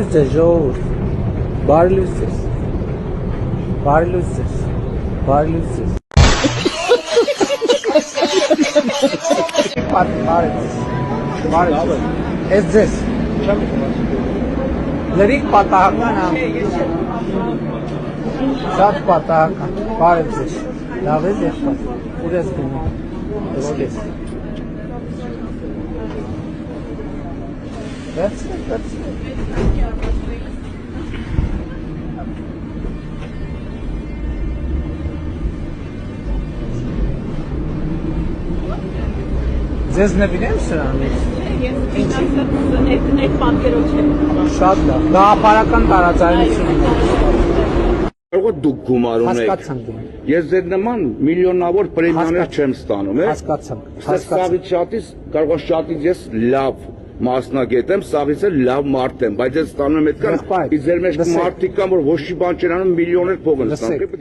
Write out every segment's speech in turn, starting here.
Ժողովուրդ, բարի լույս ձեզ, բարի լույս ձեզ, բարի լույս ձեզ։ Բարի ձեզ, ես ձեզ, լրիք պատահական շատ պատահական, բարի ձեզ, լավ ես եղբայր, ուր ես գնում, ես կես։ Ձեզ նվիրեմ սրանից։ Այդ պատկերով չեմ։ Շատ լավ, գաղափարական տարածայնություն Կարող դուք գումար ունեք։ Ես ձեր նման միլիոնավոր պրեմիաներ չեմ ստանում, Հասկացանք։ Սաղից շատից կարող շատից ես լավ մասնագետ եմ, սաղից էլ լավ մարդ եմ, բայց ես ստանում եմ այդքան, իսկ ձեր մեջ մարդիկ կան, որ ոչ մի բան չեն անում, միլիոներ փող են ստանում։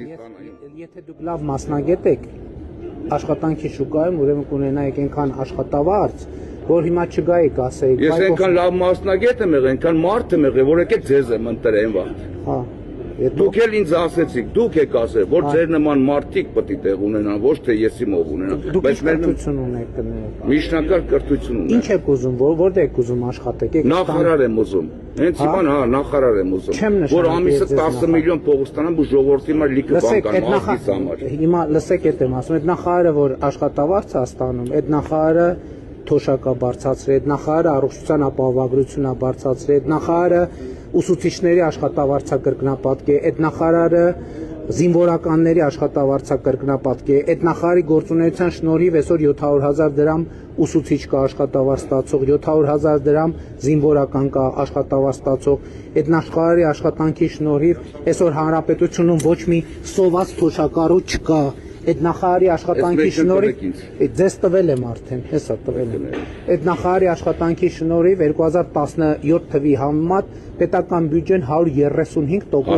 Եթե դուք լավ մասնագետ եք աշխատանքի շուկայում, ուրեմն կունենայիք այնքան աշխատավարձ, որ հիմա չգայիք ասեիք։ Ես այնքան լավ մասնագետ եմ եղել, այնքան մարդ եմ եղել, որ եկեք ձեզ եմ ընտրել վաղ։ Հա։ Դուք էլ ինձ ասեցիք, դուք եք ասել, որ ձեր նման մարդիկ պետք է տեղ ունենան, ոչ թե եսի մով ունենան։ Դուք կրթություն ունեք։ Միջնակարգ կրթություն ունեմ։ Ինչ եք ուզում, որտե եք ուզում աշխատեք։ Նախարար եմ ուզում։ Հենց հիմա նախարար եմ ուզում, որ ամիսը 10 միլիոն փող ստանամ ու ժողովրդի համար լիքը բան կան ազգիս համար։ Հիմա լսեք այդ եմ ասում, այդ նախարարը որ աշխատավարձ է ստանում, այդ նախարարը թոշակա բարձրացրել, այդ նախարարը առողջության ապահովագրություն է բարձրացրել, այդ նախարարը ուսուցիչների աշխատավարձակրկնապատկ է, այդ նախարարը զինվորականների աշխատավարձակրկնապատկ է, այդ նախարարի գործունեության շնորհիվ այսօր 700,000 դրամ ուսուցիչ կա աշխատավարձ ստացող, 700,000 դրամ զինվորական կա աշխատավարձ ստացող, այդ նախարարի աշխատանքի շնորհիվ այսօր հանրապետությունում ոչ մի սոված թոշակառու չկա։ Այդ նախարարի աշխատանքի շնորհիվ ձեզ տվել եմ արդեն, հեսա տվել եմ։ Այդ նախարարի աշխատանքի շնորհիվ 2017 թվի համեմատ պետական բյուջեն 135%-ով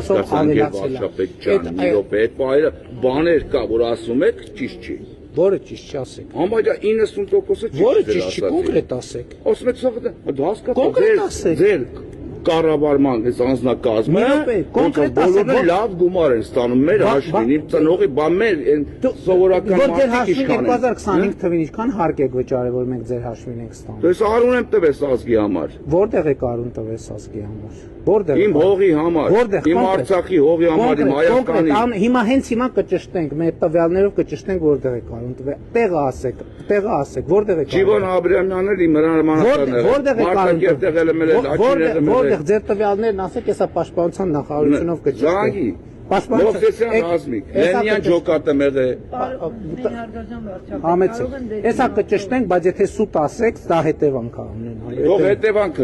ավելացել է։ Այդ բաներ կա, որ ասում եք, ճիշտ չի։ Որը ճիշտ չասեք։ Համարյա 90%-ը ճիշտ է։ Որը ճիշտ չի, կոնկրետ ասեք։ Ասում եք հասկացա, ձեր կառավարման այս անձնակազմը կոնկրետ բոլորը լավ գումար են ստանում մեր հաշվին, իմ ծնողի բան մեր սովորական մարդիկ իշխան են։ 2025 թվին ինչքան հարկ եք վճարել, որ մենք ձեր հաշվին ենք ստանում։ Դες արուն եմ տվես ազգի համար։ Որտեղ եք արուն տվես ազգի համար։ Որտեղ։ Իմ հողի համար, իմ Արցախի հողի համար, իմ Հայաստանի։ Հիմա հենց հիմա կճշտենք, մեր տվյալներով կճշտենք որտեղ եք արուն տվել։ Տեղը ասեք, որտեղ եք։ Ջիվոն Աբրամյանն էլ իմ հրամանատարն է։ Որտեղ եք արուն տվել։ Որտեղ ձեր տվյալներն ասեք, հեսա պաշտպանության նախարարությունով կճշտենք։ Մովսեսյան ռազմիկ, Լենյան ջոկատը մեղե։ Համեցեք։ Հեսա կճշտենք, բայց եթե սուտ ասեք, դա հետևանք է ունենալու։ Թող հետևանք